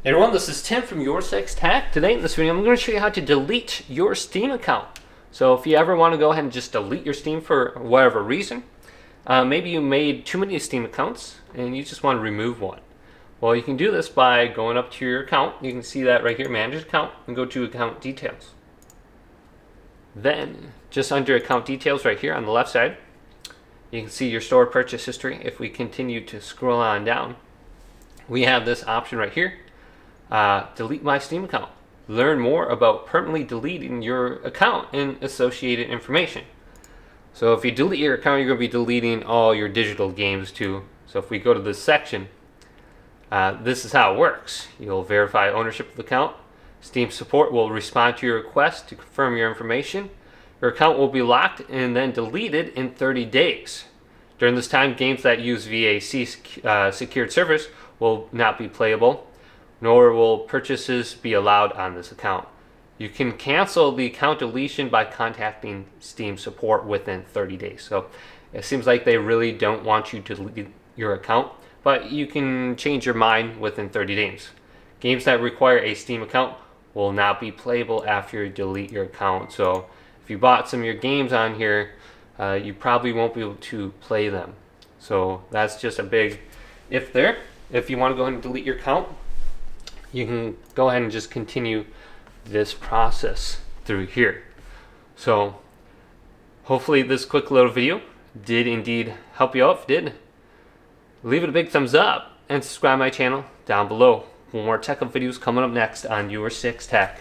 Hey everyone, this is Tim from Your Six Tech. Today in this video, I'm going to show you how to delete your Steam account. So if you ever want to go ahead and just delete your Steam for whatever reason, maybe you made too many Steam accounts and you just want to remove one. Well, you can do this by going up to your account. You can see that right here, Manage Account, and go to Account Details. Then, just under Account Details right here on the left side, you can see your stored purchase history. If we continue to scroll on down, we have this option right here. Delete my Steam account. Learn more about permanently deleting your account and associated information. So if you delete your account, you're going to be deleting all your digital games too. So if we go to this section, this is how it works. You'll verify ownership of the account. Steam support will respond to your request to confirm your information. Your account will be locked and then deleted in 30 days. During this time, games that use VAC secured servers will not be playable, nor will purchases be allowed on this account. You can cancel the account deletion by contacting Steam support within 30 days. So it seems like they really don't want you to delete your account, but you can change your mind within 30 days. Games that require a Steam account will not be playable after you delete your account. So if you bought some of your games on here, you probably won't be able to play them. So that's just a big if there. If you want to go ahead and delete your account, you can go ahead and just continue this process through here. So hopefully this quick little video did indeed help you out. If it did, leave it a big thumbs up and subscribe to my channel down below for more tech videos coming up next on Your Six Tech.